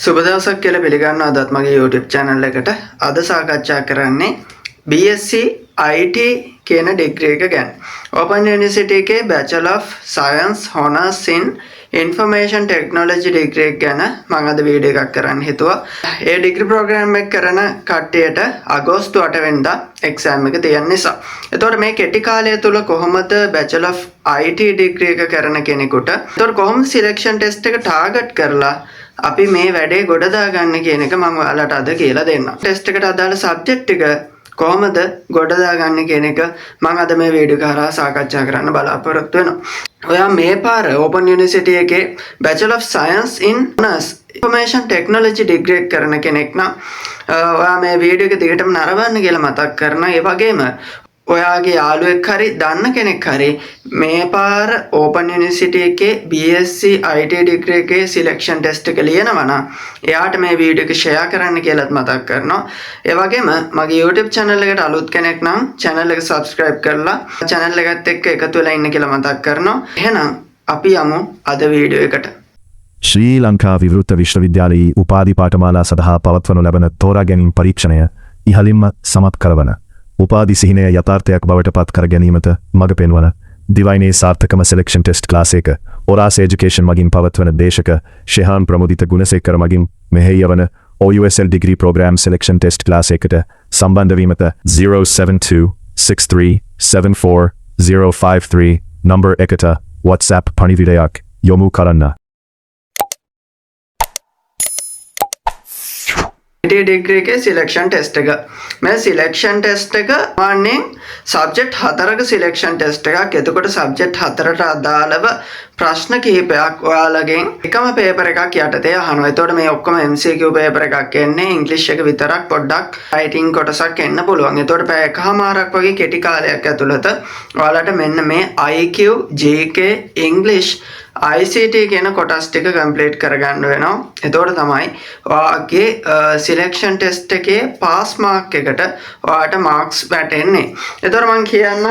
සුබ දවසක් කියලා පිළිගන්නවා අදත් මගේ YouTube channel එකට. අද සාකච්ඡා කරන්නේ BSc IT කියන ඩිග්‍රී එක ගැන. Open University එකේ Bachelor of Science Honours in Information Technology degree එක ගැන මම අද වීඩියෝ එකක් කරන්න හිතුවා. ඒ ඩිග්‍රී ප්‍රෝග්‍රෑම් එක කරන කට්ටියට අගෝස්තු 8 වෙනිදා එක්සෑම් එක තියෙන නිසා. එතකොට මේ කෙටි කාලය තුල කොහොමද Bachelor of IT ඩිග්‍රී එක කරන කෙනෙකුට එතකොට කොහොමද සිලෙක්ෂන් ටෙස්ට් එක ටාගට් කරලා අපි මේ වැඩේ ගොඩ දාගන්න කියන එක මම ඔයාලට අද කියලා දෙන්නම්. ටෙස්ට් එකට අදාළ සබ්ජෙක්ට් එක කොහොමද ගොඩ දාගන්නේ කියන එක මම අද මේ වීඩියෝ කරා සාකච්ඡා කරන්න බලාපොරොත්තු වෙනවා. ඔයා මේ පාර Open University එකේ Bachelor of Science in Honours Information Technology degree එක කරන කෙනෙක් නම් ඔයා මේ වීඩියෝ එක දිගටම නරඹන්න කියලා මතක් කරනවා. ඒ වගේම ඔයාගේ යාළුවෙක් හරි දන්න කෙනෙක් හරි මේ පාර Open University එකේ BSc IT degree එකේ selection test එක ලියනවා නම් එයාට මේ වීඩියෝ එක share කරන්න කියලාත් මතක් කරනවා. ඒ වගේම මගේ YouTube channel එකට අලුත් කෙනෙක් නම් channel එක subscribe කරලා channel එකත් එක්ක එකතු වෙලා ඉන්න කියලා මතක් කරනවා. එහෙනම් අපි යමු අද වීඩියෝ එකට. ශ්‍රී ලංකා විවෘත විශ්වවිද්‍යාලයේ උපාධි පාඨමාලා සඳහා පවත්වනු ලබන තෝරා ගැනීම් පරීක්ෂණය ඉහළින්ම සමත් කරවන උපාධි සිහිනය යථාර්ථයක් බවට පත් කර ගැනීමට මඟ පෙන්වන දිවයිනේ සාර්ථකම සිලෙක්ෂන් ටෙස්ට් ක්ලාස් එක ඔරාස් එජුකේෂන් මගින් පවත්වන දේශක ශෙහාන් ප්‍රමුදිත ගුණසේකර මගින් මෙහෙය යවන OUSL degree program selection test class එකට සම්බන්ධ වීමට 07263740053 නම්බර් එකට WhatsApp පණිවිඩයක් යොමු කරන්න. ඩිග්‍රී එකේ සිලෙක්ෂන් ටෙස්ට් එක. මේ සිලෙක්ෂන් ටෙස්ට් එක වන්නේ සබ්ජෙක්ට් 4ක සිලෙක්ෂන් ටෙස්ට් එකක්. එතකොට සබ්ජෙක්ට් 4ට අදාළව ප්‍රශ්න කිහිපයක් ඔයාලගෙන් එකම පේපර් එකක් යටතේ අහනවා. එතකොට මේ ඔක්කොම MCQ පේපර් එකක් එන්නේ ඉංග්‍රීසි එක විතරක් පොඩ්ඩක් රයිටින් කොටසක් එන්න පුළුවන්. එතකොට පැය එකමාරක් වගේ කෙටි කාලයක් ඇතුළත ඔයාලට මෙන්න මේ IQ, GK, English ICT කියන කොටස් ටික කම්ප්ලීට් කරගන්න වෙනවා. එතකොට තමයි ඔයාගේ සිලෙක්ෂන් ටෙස්ට් එකේ පාස් මාක් එකට ඔයාට මාක්ස් වැටෙන්නේ. එතකොට මම කියන්නම්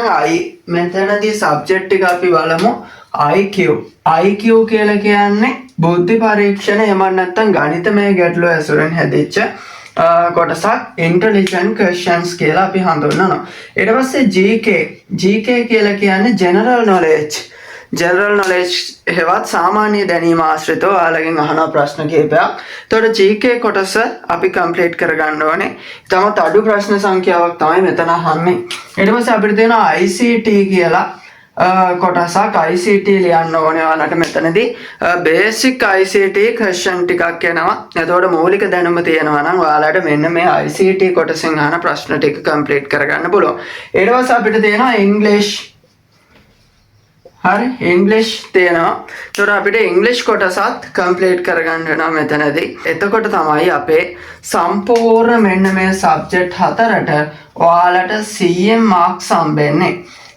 මෙතනදී සබ්ජෙක්ට් ටික අපි බලමු. IQ කියලා කියන්නේ බුද්ධි පරීක්ෂණ එහෙම නැත්නම් ගණිතමය ගැටලු ඇසුරෙන් හැදිච්ච කොටසක් intelligent questions කියලා අපි හඳුන්වනවා. ඊට පස්සේ GK කියලා කියන්නේ general knowledge හෙවත් සාමාන්‍ය දැනීම ආශ්‍රිතව ඔයාලගෙන් අහන ප්‍රශ්න කිහිපයක්. එතකොට GK කොටස අපි කම්ප්ලීට් කරගන්න ඕනේ. තමත් අඩු ප්‍රශ්න සංඛ්‍යාවක් තමයි මෙතන අහන්නේ. ඊට පස්සේ අපිට තියෙනවා ICT කියලා කොටසක්. ICT ලියන්න ඕනේ ඔයාලට මෙතනදී බේසික් ICT question ටිකක් එනවා. එතකොට මූලික දැනුම තියෙනවා නම් ඔයාලට මෙන්න මේ ICT කොටසෙන් අහන ප්‍රශ්න ටික කම්ප්ලීට් කරගන්න පුළුවන්. ඊට පස්සේ අපිට තියෙනවා English තියෙනවා. ඒතර අපිට ඉංග්‍රීසි කොටසත් කම්ප්ලීට් කරගන්න වෙනවා මෙතනදී. එතකොට තමයි අපේ සම්පූර්ණ මෙන්න මේ සබ්ජෙක්ට් 4ට ඔයාලට 100 මාක්ස් හම්බෙන්නේ.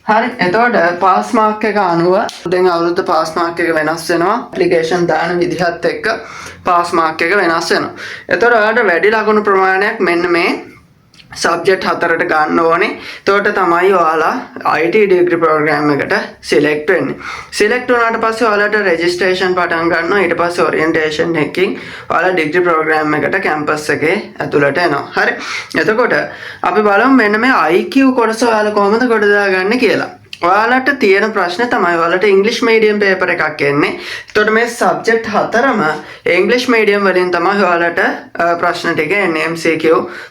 හරි. එතකොට පාස් මාක් එක අනුව දැන් අවුරුද්ද පාස් මාක් එක වෙනස් වෙනවා. ඇප්ලිකේෂන් දාන විදිහත් එක්ක පාස් මාක් එක වෙනස් වෙනවා. එතකොට ඔයාලට වැඩි ලකුණු ප්‍රමාණයක් මෙන්න මේ සබ්ජෙක්ට් 4ට ගන්න ඕනේ. එතකොට තමයි ඔයාලා IT degree program එකට select වෙන්නේ. select වුණාට පස්සේ ඔයාලට registration පටන් ගන්නවා. ඊට පස්සේ orientation එකකින් ඔයාලා degree program එකට campus එකේ ඇතුළට එනවා. හරි. එතකොට අපි බලමු මෙන්න මේ IQ කොටස ඔයාලා කොහොමද ගොඩ දාගන්නේ කියලා. ඔයාලට තියෙන ප්‍රශ්න තමයි ඔයාලට ඉංග්‍රීසි මීඩියම් පේපර් එකක් එන්නේ. එතකොට මේ සබ්ජෙක්ට් 4ම ඉංග්‍රීසි මීඩියම් වලින් තමයි ඔයාලට ප්‍රශ්න ටික එන්නේ. MCQ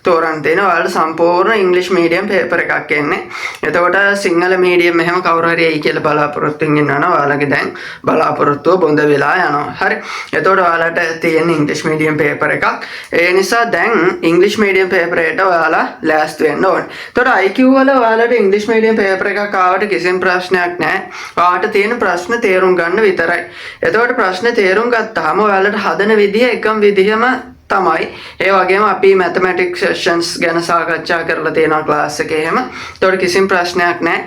තෝරන්න තියෙන ඔයාලට සම්පූර්ණ ඉංග්‍රීසි මීඩියම් පේපර් එකක් එන්නේ. එතකොට සිංහල මීඩියම් එහෙම කවුරු හරි එයි කියලා බලාපොරොත්තුෙන් ඉන්නවනම් ඔයාලගේ දැන් බලාපොරොත්තුව බොඳ වෙලා යනවා. හරි. එතකොට ඔයාලට තියෙන ඉංග්‍රීසි මීඩියම් පේපර් එකක්. ඒ නිසා දැන් ඉංග්‍රීසි මීඩියම් පේපර් එකට ඔයාලා ලෑස්ති වෙන්න ඕනේ. එතකොට IQ වල ඔයාලට ඉංග්‍රීසි මීඩියම් පේපර් එකක් ආවට කිසිම ප්‍රශ්නයක් නැහැ. ඔයාලට තියෙන ප්‍රශ්න තේරුම් ගන්න විතරයි. එතකොට ප්‍රශ්න තේරුම් ගත්තාම ඔයාලට හදන විදිය එකම විදිහම තමයි. ඒ වගේම අපි mathematics sessions ගැන සාකච්ඡා කරලා තියෙනවා ක්ලාස් එකේ එහෙම. එතකොට කිසිම ප්‍රශ්නයක් නැහැ.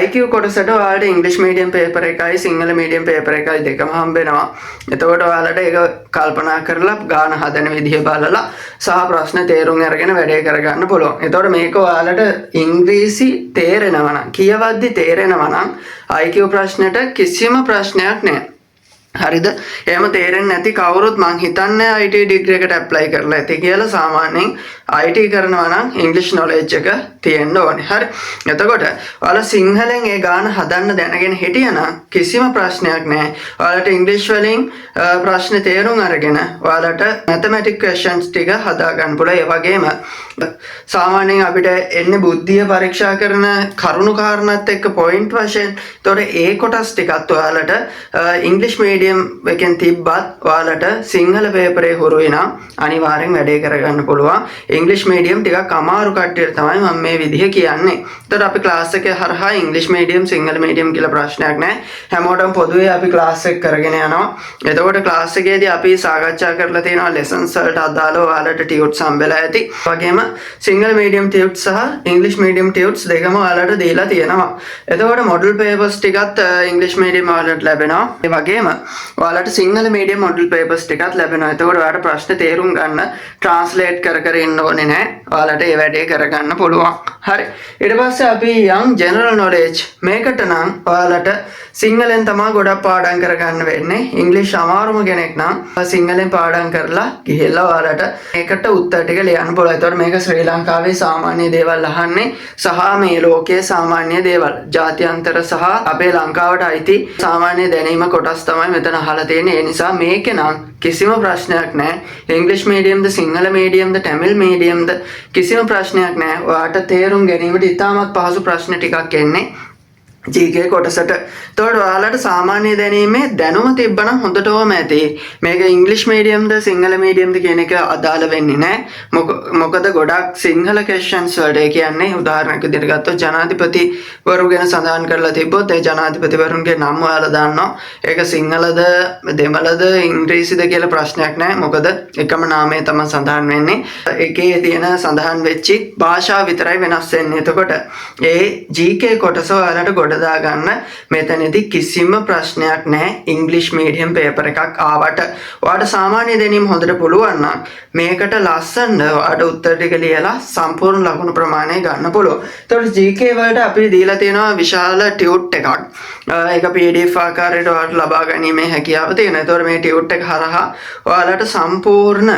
IQ කොටසට ඔයාලට ඉංග්‍රීසි මීඩියම් පේපර් එකයි සිංහල මීඩියම් පේපර් එකයි දෙකම හම්බෙනවා. එතකොට ඔයාලට ඒක කල්පනා කරලා ගාන හදන විදිහ බලලා සහ ප්‍රශ්න තේරුම් අරගෙන වැඩේ කරගන්න පුළුවන්. එතකොට මේක ඔයාලට ඉංග්‍රීසි තේරෙනවා නම් කියවද්දි තේරෙනවා නම් IQ ප්‍රශ්නෙට කිසිම ප්‍රශ්නයක් නැහැ. හරිද? එහෙම තේරෙන්නේ නැති කවුරුත් මං හිතන්නේ IT ඩිග්‍රී එකට ඇප්ලයි කරලා ඇති කියලා. සාමාන්‍යයෙන් IT කරනවා නම් ඉංග්‍රීසි නොලෙජ් එක තියෙන්න ඕනේ. හරි. එතකොට ඔයාලා සිංහලෙන් ඒ ගාන හදන්න දැනගෙන හිටියනම් කිසිම ප්‍රශ්නයක් නැහැ. ඔයාලට ඉංග්‍රීසි වලින් ප්‍රශ්න තේරුම් අරගෙන ඔයාලට මැතමැටික් ක්වෙස්චන්ස් ටික හදා ගන්න පුළුවන්. ඒ වගේම සාමාන්‍යයෙන් අපිට එන්නේ බුද්ධිය පරීක්ෂා කරන කරුණු කාරණාත් එක්ක පොයින්ට් වශයෙන්. එතකොට ඒ කොටස් ටිකත් ඔයාලට ඉංග්‍රීසි මීඩියම් එකෙන් තිබ්බත් ඔයාලට සිංහල පේපරේ හුරු වෙනා අනිවාර්යෙන් වැඩේ කරගන්න පුළුවන්. ඉංග්‍රීසි මීඩියම් ටිකක් අමාරු කට්ටියට තමයි මම මේ විදිහ කියන්නේ. එතකොට අපි ක්ලාස් එකේ හරහා ඉංග්‍රීසි මීඩියම් සිංහල මීඩියම් කියලා ප්‍රශ්නයක් නැහැ. හැමෝටම පොදුවේ අපි ක්ලාස් එක කරගෙන යනවා. එතකොට ක්ලාස් එකේදී අපි සාකච්ඡා කරලා තියෙනවා ලෙසන්ස් වලට අදාළව ඔයාලට ටියුට්ස් හම්බෙලා ඇති. වගේම සිංහල මීඩියම් ටියුට්ස් සහ ඉංග්‍රීසි මීඩියම් ටියුට්ස් දෙකම ඔයාලට දීලා තියෙනවා. එතකොට මොඩල් පේපර්ස් ටිකත් ඉංග්‍රීසි මීඩියම් ඔයාලට ලැබෙනවා. ඒ වගේම ඔයාලට සිංහල මීඩියම් මොඩල් පේපර්ස් ටිකත් ලැබෙනවා. එතකොට ඔයාලට ප්‍රශ්න තේරුම් ගන්න ට්‍රාන්ස්ලේට් කර ඉන්න ඕනේ නැහැ. ඔයාලට ඒ වැඩේ කරගන්න පුළුවන්. හරි. ඊට පස්සේ අපි යම් ජෙනරල් නොලෙජ් මේකට නම් ඔයාලට සිංහලෙන් තමයි ගොඩක් පාඩම් කරගන්න වෙන්නේ. ඉංග්‍රීසි අමාරුම කෙනෙක් නම් සිංහලෙන් පාඩම් කරලා ගිහිල්ලා ඔයාලට මේකට උත්තර ටික ලියන්න පුළුවන්. ඒතකොට මේක ශ්‍රී ලංකාවේ සාමාන්‍ය දේවල් අහන්නේ සහ මේ ලෝකයේ සාමාන්‍ය දේවල්. ජාත්‍යන්තර සහ අපේ ලංකාවට අයිති සාමාන්‍ය දැනීම කොටස් තමයි මෙතන අහලා තියෙන්නේ. ඒ නිසා මේකේ නම් කිසිම ප්‍රශ්නයක් නැහැ. ඉංග්‍රීසි මීඩියම්ද සිංහල මීඩියම්ද තමිල් මීඩියම්ද කිසිම ප්‍රශ්නයක් නැහැ. ඔයාට තේරුම් ගැනීමට ඉතාමත් පහසු ප්‍රශ්න ටිකක් එන්නේ GK කොටසට. එතකොට ඔයාලට සාමාන්‍ය දැනීමේ දැනුම තිබ්බනම් හොඳටම ඇති. මේක ඉංග්‍රීසි මීඩියම්ද සිංහල මීඩියම්ද කියන එක අදාළ වෙන්නේ නැහැ. මොකද ගොඩක් සිංහල ක්වෙස්චන්ස් වලට ඒ කියන්නේ උදාහරණයක් විදිහට ගත්තොත් ජනාධිපතිවරු ගැන සඳහන් කරලා තිබ්බොත් ඒ ජනාධිපතිවරුන්ගේ නම් ඔයාලා දාන්නවා. ඒක සිංහලද දෙමළද ඉංග්‍රීසිද කියලා ප්‍රශ්නයක් නැහැ. මොකද එකම නාමය තමයි සඳහන් වෙන්නේ. ඒකේ තියෙන සඳහන් වෙච්චි භාෂාව විතරයි වෙනස් වෙන්නේ. එතකොට ඒ GK කොටස ඔයාලට ගොඩ දාගන්න මෙතනදී කිසිම ප්‍රශ්නයක් නැහැ. ඉංග්‍රීසි මීඩියම් පේපර් එකක් ආවට ඔයාලට සාමාන්‍ය දැනීම හොඳට පුළුවන් නම් මේකට ලස්සන ඔයාලට උත්තර ටික ලියලා සම්පූර්ණ ලකුණු ප්‍රමාණය ගන්න පුළුවන්. එතකොට GK වලට අපි දීලා තියෙනවා විශාල ටියුට් එකක්. ඒක PDF ආකාරයට ඔයාලට ලබා ගැනීමේ හැකියාව තියෙනවා. එතකොට මේ ටියුට් එක හරහා ඔයාලට සම්පූර්ණ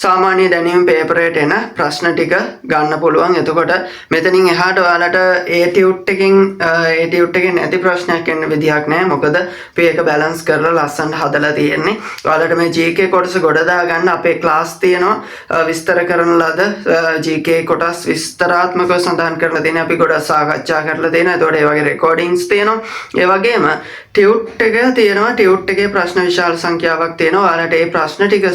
සාමාන්‍ය දැනීම පේපරයට එන ප්‍රශ්න ටික ගන්න පුළුවන්. එතකොට මෙතනින් එහාට ඔයාලට ඒ ටියුට් එකෙන් නැති ප්‍රශ්නයක් එන්න විදිහක් නැහැ. මොකද අපි ඒක බැලන්ස් කරලා ලස්සනට හදලා තියෙන්නේ. ඔයාලට මේ GK කොටස ගොඩ දාගන්න අපේ ක්ලාස් තියෙනවා විස්තර කරන ලද GK කොටස් විස්තරාත්මකව සඳහන් කරලා තියෙනවා. අපි ගොඩක් සාකච්ඡා කරලා තියෙනවා. ඒතකොට ඒ වගේ රෙකෝඩින්ග්ස් තියෙනවා. ඒ වගේම ටියුට් එක තියෙනවා. ටියුට් එකේ ප්‍රශ්න විශාල සංඛ්‍යාවක් තියෙනවා. ඔයාලට ඒ ප්‍රශ්න ටික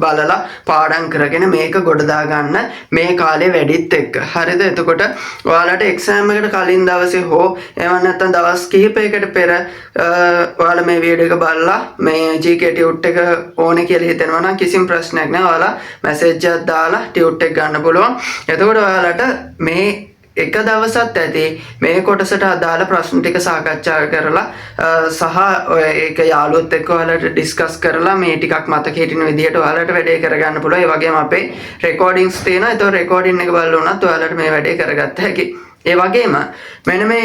බලලා පාඩම් කරගෙන මේක ගොඩ දාගන්න මේ කාලේ වැඩිත් එක්ක. හරිද? එතකොට ඔයාලට එක්සෑම් එකට කලින් දවසේ හෝ එහෙම නැත්නම් දවස් කිහිපයකට පෙර ඔයාලා මේ වීඩියෝ එක බලලා මේ GK ටියුට් එක ඕනේ කියලා හිතෙනවා නම් කිසිම ප්‍රශ්නයක් නැහැ. ඔයාලා මැසේජ් එකක් දාලා ටියුට් එක ගන්න පුළුවන්. එතකොට ඔයාලට මේ එක දවසත් ඇති මේ කොටසට අදාළ ප්‍රශ්න ටික සාකච්ඡා කරලා සහ ඒක යාළුවොත් එක්ක ඔයාලට ඩිස්කස් කරලා මේ ටිකක් මතක හිටින විදිහට ඔයාලට වැඩේ කරගන්න පුළුවන්. ඒ වගේම අපේ රෙකෝඩින්ග්ස් තියෙනවා. ඒතකොට රෙකෝඩින් එක බලලා උනත් ඔයාලට මේ වැඩේ කරගත්ත හැකියි. ඒ වගේම මෙන්න මේ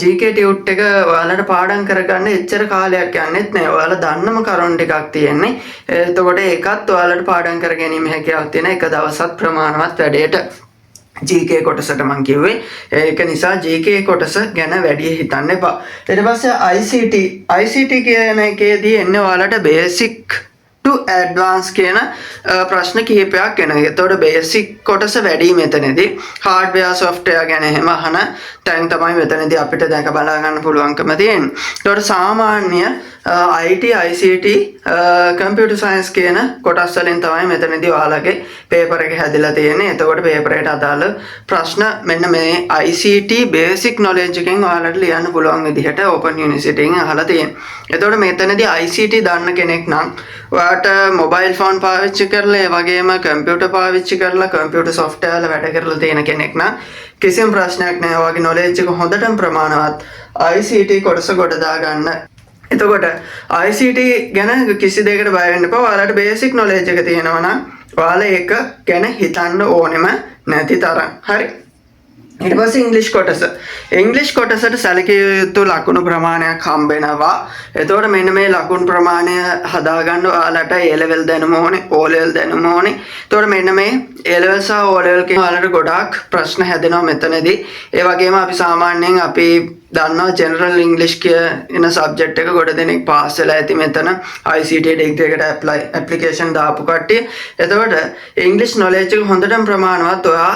GK ටියුට් එක ඔයාලට පාඩම් කරගන්න එච්චර කාලයක් යන්නෙත් නෑ. ඔයාලා දන්නම කරුණු ටිකක් තියෙන්නේ. එතකොට ඒකත් ඔයාලට පාඩම් කර ගැනීම හැකියාවක් තියෙන එක දවසක් ප්‍රමාණවත් වැඩේට GK කොටසට මං කිව්වේ. ඒක නිසා GK කොටස ගැන වැඩි හිතන්න එපා. ඊට පස්සේ ICT කියන එකේදී එන්නේ ඔයාලට බේසික් to advance කියන ප්‍රශ්න කිහිපයක් එනවා. එතකොට බේසික් කොටස වැඩි මෙතනදී hardware software ගැන එහෙම අහන තැන් තමයි මෙතනදී අපිට දැක බලා ගන්න පුළුවන්කම තියෙන්නේ. එතකොට සාමාන්‍ය IT ICT computer science කියන කොටස් වලින් තමයි මෙතනදී ඔයාලගේ පේපර් එක හැදිලා තියෙන්නේ. එතකොට පේපර් එකට අදාළ ප්‍රශ්න මෙන්න මේ ICT basic knowledge එකෙන් ඔයාලට ලියන්න පුළුවන් විදිහට Open University එකෙන් අහලා තියෙනවා. එතකොට මෙතනදී ICT දන්න කෙනෙක් නම් ඔයාට මොබයිල් ෆෝන් පාවිච්චි කරලා ඒ වගේම කම්පියුටර් පාවිච්චි කරලා කම්පියුටර් software වල වැඩ කරලා තියෙන කෙනෙක් නම් කිසිම ප්‍රශ්නයක් නැහැ. ඔයාගේ knowledge එක හොඳටම ප්‍රමාණවත් ICT කොටස ගොඩ දාගන්න. එතකොට ICT ගැන කිසි දෙයකට බය වෙන්න එපා. ඔයාලට බේසික් knowledge එක තියෙනවා නම් ඔයාලා ඒක ගැන හිතන්න ඕනෙම නැති තරම්. හරි. ඊට පස්සේ ඉංග්‍රීසි කොටස. ඉංග්‍රීසි කොටසට සැලකිය යුතු ලකුණු ප්‍රමාණයක් හම්බ වෙනවා. එතකොට මෙන්න මේ ලකුණු ප්‍රමාණය හදාගන්න ඔයාලට A level දැනුම ඕනේ, O level දැනුම ඕනේ. එතකොට මෙන්න මේ A level සහ O level කියන ඔයාලට ගොඩාක් ප්‍රශ්න හැදෙනවා මෙතනදී. ඒ වගේම අපි සාමාන්‍යයෙන් අපි දන්නවා ජෙනරල් ඉංග්‍රීසි කියන සබ්ජෙක්ට් එක ගොඩ දෙනෙක් පාස් වෙලා ඇති මෙතන ICT ඩිග්‍රී එකට ඇප්ලිකේෂන් දාපු කට්ටිය. එතකොට ඉංග්‍රීසි නොලෙජ් එක හොඳටම ප්‍රමාණවත් ඔයා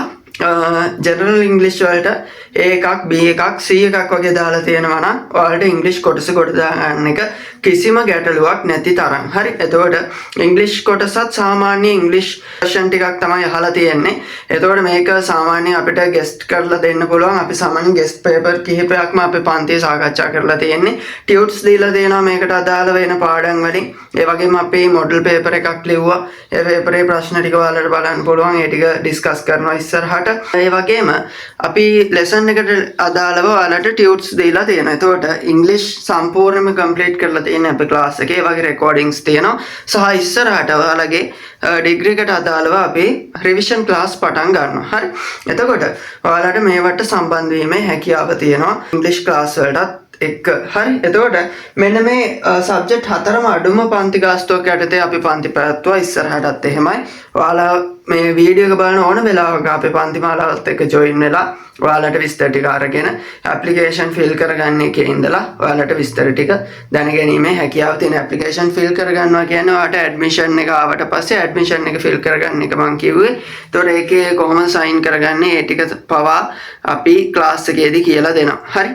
ජෙනරල් ඉංග්‍රීසි වලට A1 B1 C1 වගේ දාලා තියෙනවා නම් ඔයාලට ඉංග්‍රීසි කොටස කොට දාගන්න එක කිසිම ගැටලුවක් නැති තරම්. හරි. එතකොට ඉංග්‍රීසි කොටසත් සාමාන්‍ය ඉංග්‍රීසි version ටිකක් තමයි අහලා තියෙන්නේ. එතකොට මේක සාමාන්‍ය අපිට ගෙස්ට් කරලා දෙන්න පුළුවන්. අපි සාමාන්‍ය ගෙස්ට් පේපර් කිහිපයක්ම අපේ පන්තියේ සාකච්ඡා කරලා තියෙන්නේ. ටියුට්ස් දීලා දෙනවා මේකට අදාළ වෙන පාඩම් වලින්. ඒ වගේම අපි මොඩල් පේපර් එකක් ලිව්වා. ඒ පේපරේ ප්‍රශ්න ටික ඔයාලට බලන්න පුළුවන්. ඒ ටික ඩිස්කස් කරනවා ඉස්සරහට. ඒ වගේම අපි ලෙසන් එකට අදාළව ඔයාලට ටියුට්ස් දීලා තියෙනවා. එතකොට ඉංග්‍රීසි සම්පූර්ණයෙන්ම කම්ප්ලීට් කරලා තියෙන අපේ ක්ලාස් එකේ වගේ රෙකෝඩින්ග්ස් තියෙනවා. සහ ඉස්සරහට ඔයාලගේ ඩිග්‍රී එකට අදාළව අපි රිවිෂන් ක්ලාස් පටන් ගන්නවා. හරි. එතකොට ඔයාලට මේවට සම්බන්ධ වීමේ හැකියාව තියෙනවා ඉංග්‍රීසි ක්ලාස් වලටත් එක්ක. හරි. එතකොට මෙන්න මේ සබ්ජෙක්ට් හතරම අඩුම පන්ති ගාස්තුවක් යටතේ අපි පන්ති පැවැත්වුවා. ඉස්සරහටත් එහෙමයි. ඔයාලා මේ වීඩියෝ එක බලන ඕන වෙලාවක අපේ පන්ති මාලාවත් එක්ක ජොයින් වෙලා ඔයාලට විස්තර ටික අරගෙන ඇප්ලිකේෂන් ෆිල් කරගන්න එකේ ඉඳලා ඔයාලට විස්තර ටික දැනගැනීමේ හැකියාව තියෙන. ඇප්ලිකේෂන් ෆිල් කරගන්නවා කියන්නේ ඔයාලට ඇඩ්මිෂන් එක ආවට පස්සේ ඇඩ්මිෂන් එක ෆිල් කරගන්න එක මම කිව්වේ. ඒතකොට ඒකේ කොහොමද සයින් කරගන්නේ ඒ ටික පවා අපි ක්ලාස් එකේදී කියලා දෙනවා. හරි.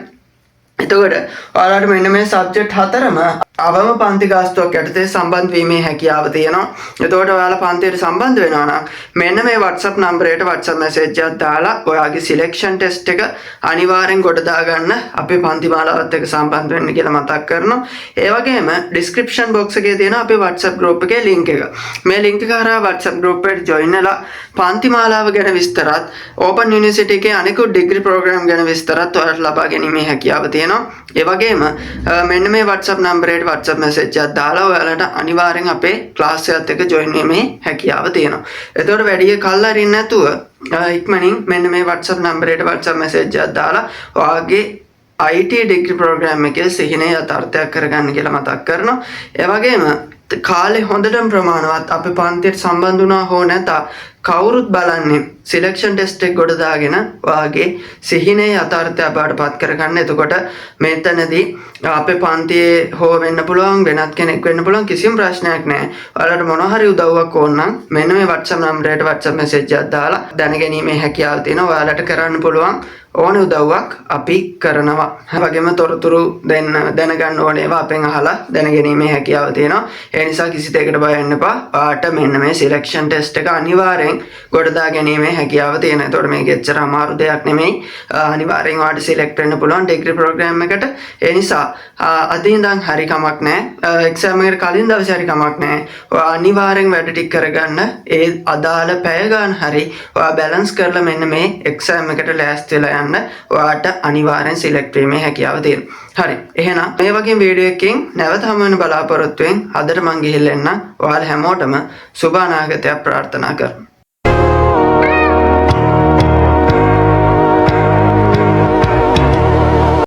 එතකොට ඔයාලට මෙන්න මේ සබ්ජෙක්ට් හතරම අවම පන්ති ගාස්තුවක් යටතේ සම්බන්ධ වීමේ හැකියාව තියෙනවා. එතකොට ඔයාලා පන්තියට සම්බන්ධ වෙනවා නම් මෙන්න මේ WhatsApp නම්බරයට WhatsApp message එකක් දාලා ඔයාගේ selection test එක අනිවාර්යෙන් ගොඩ දාගන්න අපේ පන්ති මාලාවත් එක්ක සම්බන්ධ වෙන්න කියලා මතක් කරනවා. ඒ වගේම description box එකේ තියෙන අපේ WhatsApp group එකේ link එක. මේ link එක හරහා WhatsApp group එකට join වෙලා පන්ති මාලාව ගැන විස්තරත් Open University එකේ අනිකුත් degree program ගැන විස්තරත් ඔයාලට ලබා ගැනීමේ හැකියාව තියෙනවා. ඒ වගේම මෙන්න මේ WhatsApp නම්බරයට WhatsApp message එකක් දාලා ඔයාලට අනිවාර්යෙන් අපේ ක්ලාස් එකත් එක්ක join වීමේ හැකියාව තියෙනවා. එතකොට වැඩි කල් අරින්න නැතුව ඉක්මනින් මෙන්න මේ WhatsApp නම්බරයට WhatsApp message එකක් දාලා ඔයාගේ IT degree program එකේ සිහිනය යථාර්ථයක් කරගන්න කියලා මතක් කරනවා. ඒ වගේම කාලේ හොඳටම ප්‍රමාණවත් අපේ පන්තියට සම්බන්ධ වුණා හෝ නැතා කවුරුත් බලන්නේ සිලෙක්ෂන් ටෙස්ට් එක ගොඩ දාගෙන ඔයාගේ සිහිනේ යථාර්ථය බවට පත් කරගන්න. එතකොට මෙතනදී අපේ පන්තියේ හෝ වෙන්න පුළුවන් වෙනත් කෙනෙක් වෙන්න පුළුවන් කිසිම ප්‍රශ්නයක් නැහැ. ඔයාලට මොනවා හරි උදව්වක් ඕන නම් මෙන්න මේ WhatsApp නම්බරයට WhatsApp message එකක් දාලා දැනගැනීමේ හැකියාව තියෙනවා. ඔයාලට කරන්න පුළුවන් ඕන උදව්වක් අපි කරනවා. ඒ වගේම තොරතුරු දැනගන්න ඕන ඒවා අපෙන් අහලා දැනගැනීමේ හැකියාව තියෙනවා. ඒ නිසා කිසි දෙයකට බය වෙන්න එපා. ඔයාට මෙන්න මේ සිලෙක්ෂන් ටෙස්ට් එක අනිවාර්යෙන් ගොඩ දා ගැනීමේ හැකියාව තියෙනවා. ඒතකොට මේක එච්චර අමාරු දෙයක් නෙමෙයි. අනිවාර්යෙන් ඔයාට සිලෙක්ට් වෙන්න පුළුවන් ඩිග්‍රී ප්‍රෝග්‍රෑම් එකට. ඒ නිසා අද ඉඳන් හරි කමක් නැහැ. එක්සෑම් එකට කලින් දවසේ හරි කමක් නැහැ. ඔයා අනිවාර්යෙන් වැඩ ටික කරගන්න. ඒ අදාළ පැය ගන්න හරි ඔයා බැලන්ස් කරලා මෙන්න මේ එක්සෑම් එකට ලෑස්ති වෙලා යන්න ඔයාට අනිවාර්යෙන් සිලෙක්ට් වීමේ හැකියාව තියෙනවා. හරි. එහෙනම් මේ වගේ වීඩියෝ එකකින් නැවත හමු වෙන බලාපොරොත්තු වෙමින් අදට මම ගිහිල්ලා එන්න. ඔයාලා හැමෝටම සුබ අනාගතයක් ප්‍රාර්ථනා කරනවා.